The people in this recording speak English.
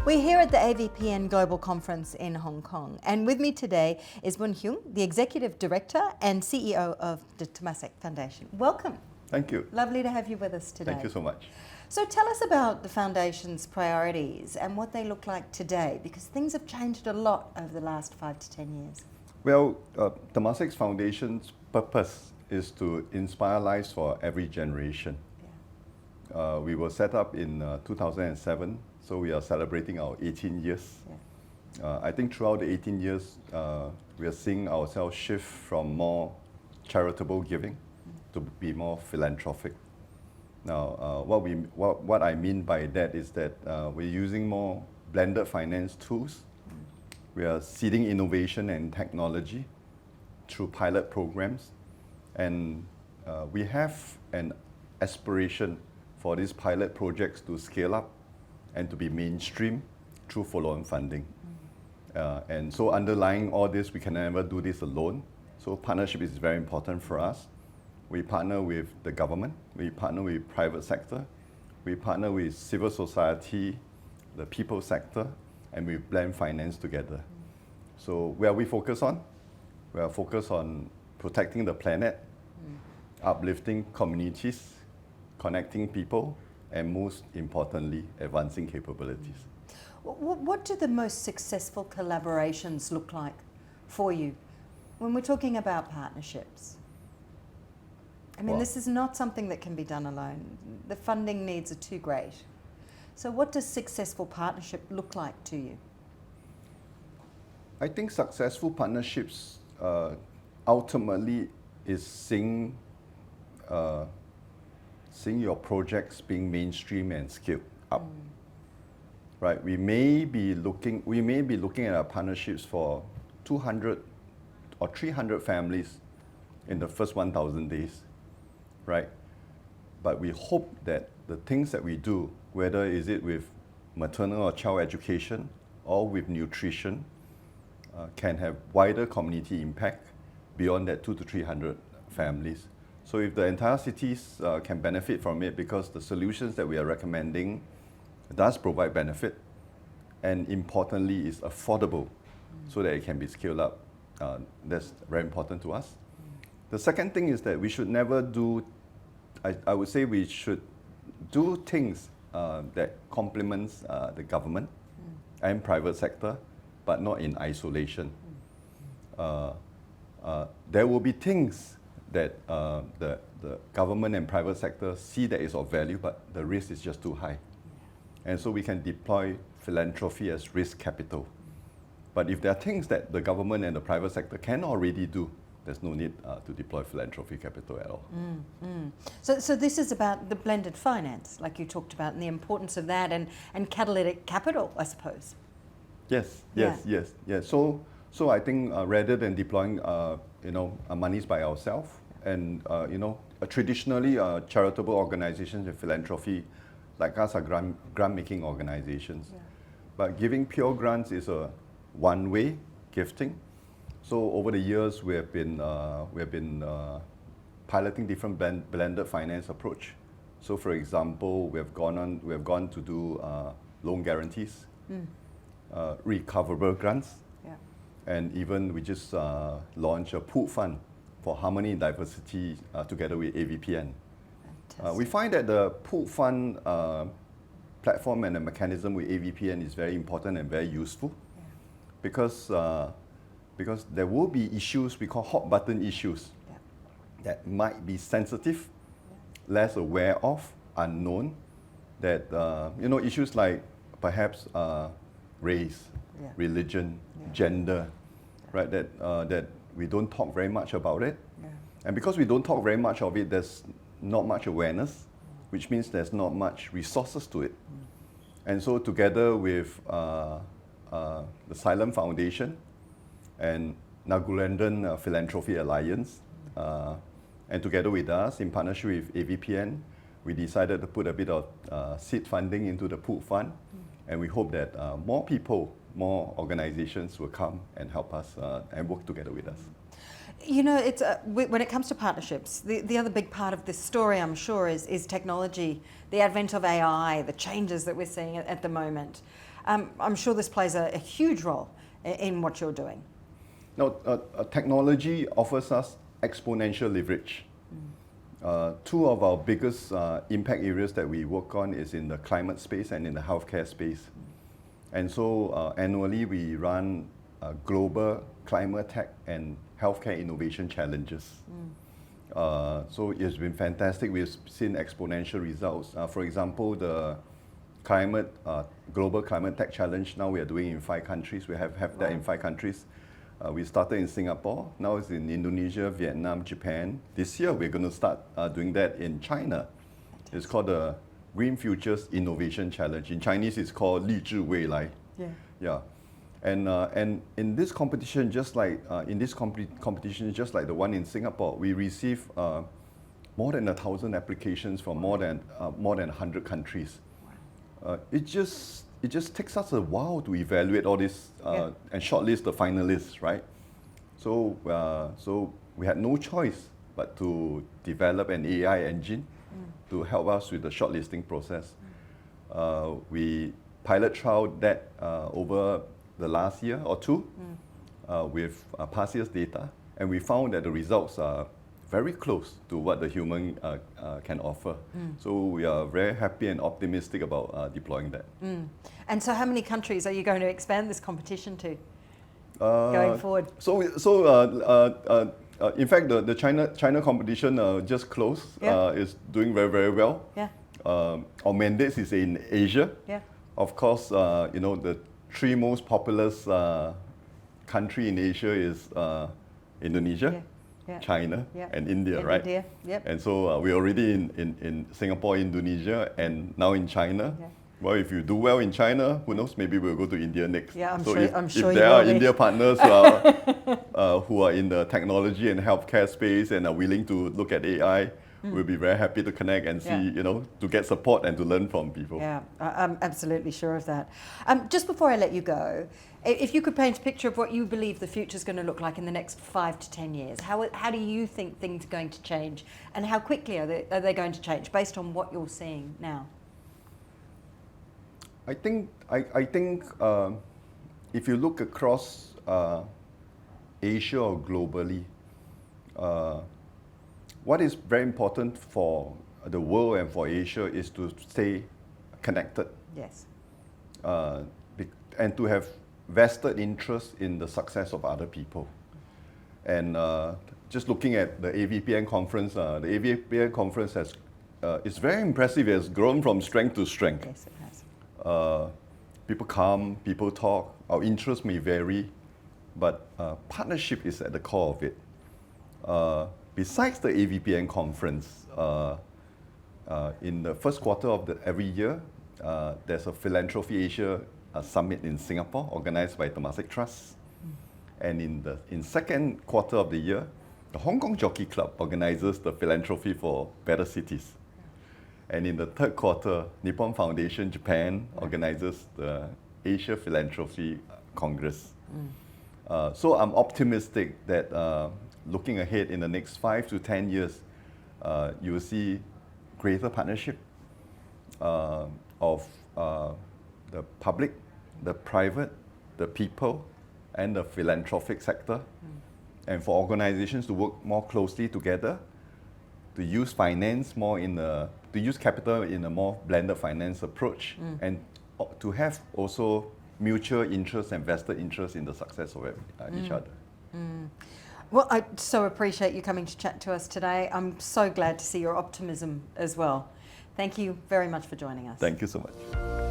We're here at the AVPN Global Conference in Hong Kong, and with me today is Boon Heong, the Executive Director and CEO of the Temasek Foundation. Welcome. Thank you. Lovely to have you with us today. Thank you so much. So tell us about the Foundation's priorities and what they look like today, because things have changed a lot over the last 5 to 10 years. Well, Temasek Foundation's purpose is to inspire lives for every generation. Yeah. We were set up in 2007, so we are celebrating our 18 years. Yeah. I think throughout the 18 years, we are seeing ourselves shift from more charitable giving to be more philanthropic. Now, what I mean by that is that we're using more blended finance tools. We are seeding innovation and technology through pilot programs. And we have an aspiration for these pilot projects to scale up and to be mainstream through follow-on funding. And so underlying all this, we can never do this alone. So partnership is very important for us. We partner with the government, we partner with private sector, we partner with civil society, the people sector, and we blend finance together. So where we focus on? We are focused on protecting the planet, uplifting communities, connecting people, and most importantly, advancing capabilities. What do the most successful collaborations look like for you when we're talking about partnerships? I mean, this is not something that can be done alone. The funding needs are too great. So what does successful partnership look like to you? I think successful partnerships ultimately is seeing your projects being mainstream and scaled up. Right? We may be looking at our partnerships for 200 or 300 families in the first 1,000 days. Right? But we hope that the things that we do, whether is it with maternal or child education or with nutrition, can have wider community impact beyond that 200 to 300 families. So if the entire cities can benefit from it because the solutions that we are recommending does provide benefit and importantly is affordable so that it can be scaled up, that's very important to us. The second thing is that we should never do, I would say we should do things that complements the government and private sector, but not in isolation. There will be things that the government and private sector see that is of value, but the risk is just too high. And so we can deploy philanthropy as risk capital. But if there are things that the government and the private sector can already do, there's no need to deploy philanthropy capital at all. So this is about the blended finance, like you talked about, and the importance of that, and catalytic capital, I suppose. Yes. So I think rather than deploying monies by ourselves, and traditionally charitable organizations and philanthropy like us are grant-making organizations. Yeah. But giving pure grants is a one-way gifting. So over the years, we have been piloting different blended finance approach. So for example, we have gone to do loan guarantees, recoverable grants, and even we just launched a pool fund for harmony and diversity together with AVPN. We find that the pool fund platform and the mechanism with AVPN is very important and very useful, because there will be issues we call hot button issues that might be sensitive, less aware of, unknown, that issues like perhaps race, religion, gender, right? That we don't talk very much about it, and because we don't talk very much of it, there's not much awareness, which means there's not much resources to it. And so together with the Silent Foundation and Nagulendran Philanthropy Alliance, and together with us in partnership with AVPN, we decided to put a bit of seed funding into the pool fund, and we hope that more people, more organizations will come and help us and work together with us. You know, it's when it comes to partnerships, the other big part of this story, I'm sure, is technology, the advent of AI, the changes that we're seeing at the moment. I'm sure this plays a huge role in what you're doing. Now, technology offers us exponential leverage. Two of our biggest impact areas that we work on is in the climate space and in the healthcare space. And so annually we run global climate tech and healthcare innovation challenges. So it's been fantastic. We've seen exponential results. For example, the global climate tech challenge, now we are doing in 5 countries. We have that in 5 countries. We started in Singapore, now it's in Indonesia, Vietnam, Japan. This year we're going to start doing that in China. It's called the Green Futures Innovation Challenge. In Chinese it's called 励志未来. Yeah. And in this competition, just like competition, just like the one in Singapore, we receive more than 1,000 applications from more than 100 countries. It just takes us a while to evaluate all this and shortlist the finalists, right? So we had no choice but to develop an AI engine to help us with the shortlisting process. We pilot trialed that over the last year or two with past year's data, and we found that the results are very close to what the human can offer. So we are very happy and optimistic about deploying that. And so how many countries are you going to expand this competition to going forward? In fact, the China competition just closed. Is doing very, very well. Our mandates is in Asia. Of course, the 3 most populous country in Asia is Indonesia, China, and India, right? India, And so we're already in Singapore, Indonesia, and now in China. Well, if you do well in China, who knows, maybe we'll go to India next. I'm If sure there are India partners who are in the technology and healthcare space and are willing to look at AI, we'll be very happy to connect and see, to get support and to learn from people. Yeah, I'm absolutely sure of that. Just before I let you go, if you could paint a picture of what you believe the future is going to look like in the next 5 to 10 years, how do you think things are going to change, and how quickly are they going to change based on what you're seeing now? I think if you look across Asia or globally, what is very important for the world and for Asia is to stay connected. Yes. And to have vested interest in the success of other people. And just looking at the AVPN conference, the AVPN conference is very impressive. It has grown from strength to strength. Yes, it has. People come, people talk. Our interests may vary, but partnership is at the core of it. Besides the AVPN conference, in the first quarter of every year, there's a Philanthropy Asia summit in Singapore organized by Temasek Trust. And in second quarter of the year, the Hong Kong Jockey Club organizes the Philanthropy for Better Cities. And in the third quarter, Nippon Foundation Japan organizes the Asia Philanthropy Congress. So I'm optimistic that looking ahead in the next 5 to 10 years, you will see greater partnership of the public, the private, the people, and the philanthropic sector. And for organizations to work more closely together, to use finance more to use capital in a more blended finance approach, and to have also mutual interest and vested interest in the success of each other. Well, I so appreciate you coming to chat to us today. I'm so glad to see your optimism as well. Thank you very much for joining us. Thank you so much.